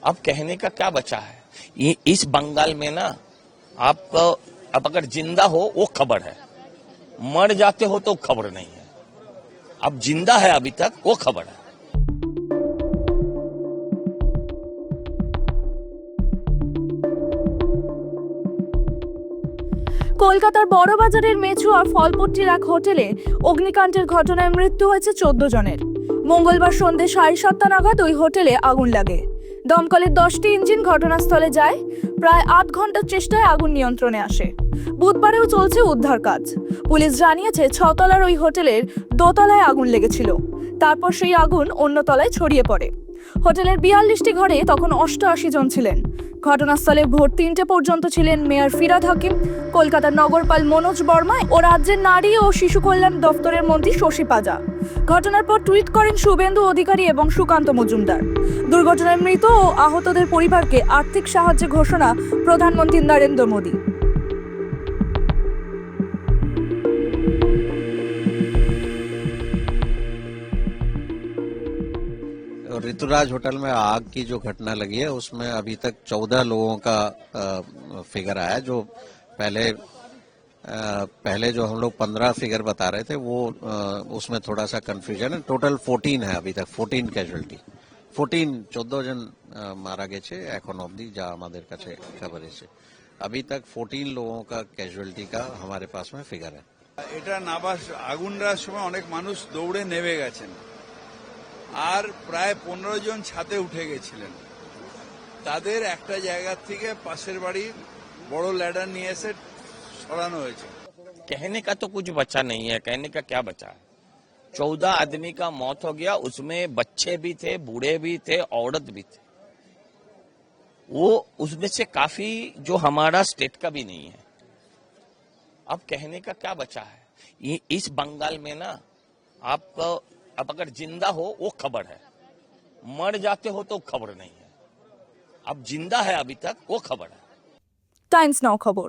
अब कहने का क्या बचा है? ये इस बंगाल में ना, आप अब अगर जिंदा हो वो खबर है, मर जाते हो तो खबर नहीं है। अब जिंदा है अभी तक, वो खबर है। কলকাতার বড়বাজারের মেচুয়ার ফলপট্টির এক হোটেলে অগ্নিকাণ্ডের ঘটনায় মৃত্যু হয়েছে 14 জনের। মঙ্গলবার সন্ধ্যে 7:30 নাগাদ ওই হোটেলে আগুন লাগে। দমকলের 10টি ইঞ্জিন ঘটনাস্থলে যায়। প্রায় 8 ঘন্টার চেষ্টায় আগুন নিয়ন্ত্রণে আসে। বুধবারেও চলছে উদ্ধার কাজ। পুলিশ জানিয়েছে 6 তলার ওই হোটেলের দোতলায় আগুন লেগেছিল। তারপর সেই আগুন অন্য তলায় ছড়িয়ে পড়ে। হোটেলের 42টি ঘরে তখন 88 জন ছিলেন। ঘটনাস্থলে ভোর 3টে পর্যন্ত ছিলেন মেয়র ফিরহাদ হাকিম, কলকাতার নগরপাল মনোজ বর্মা ও রাজ্যের নারী ও শিশু কল্যাণ দপ্তরের মন্ত্রী শশী পাজা। ঘটনার পর টুইট করেন শুভেন্দু অধিকারী এবং সুকান্ত মজুমদার। দুর্ঘটনায় মৃত ও আহতদের পরিবারকে আর্থিক সাহায্য ঘোষণা প্রধানমন্ত্রী নরেন্দ্র মোদী। ऋतुराज होटल में आग की जो घटना लगी है उसमें अभी तक 14 लोगों का फिगर आया। जो पहले जो हम लोग 15 फिगर बता रहे थे वो उसमें थोड़ा सा कंफ्यूजन है। टोटल 14 है अभी तक, 14 ক্যাজুয়ালিটি, 14 জন मारा গেছে এখন অবধি যা আমাদের কাছে খবর এসেছে। अभी तक 14 लोगों का ক্যাজুয়ালিটি का हमारे पास में फिगर है। এটা নাবাস আগুন লাগার সময় অনেক মানুষ দৌড়ে নেমে গেছেন, আর প্রায় 15 জন ছাদে উঠে গেছিলেন। তাদের একটা জায়গা থেকে পাশের বাড়ি বড় ল্যাডার নিয়ে এসে সরানো হয়েছে। कहने का तो कुछ बचा नहीं है, कहने का क्या बचा है? 14 आदमी का मौत हो गया, उसमें बच्चे भी थे, बूढ़े भी थे, औरत भी थे। वो उसमें से काफी जो हमारा स्टेट का भी नहीं है। अब कहने का क्या बचा है? ये इस बंगाल में ना, आप अब अगर जिंदा हो वो खबर है, मर जाते हो तो खबर नहीं है। अब जिंदा है अभी तक, वो खबर है। টাইমস নাও খবর।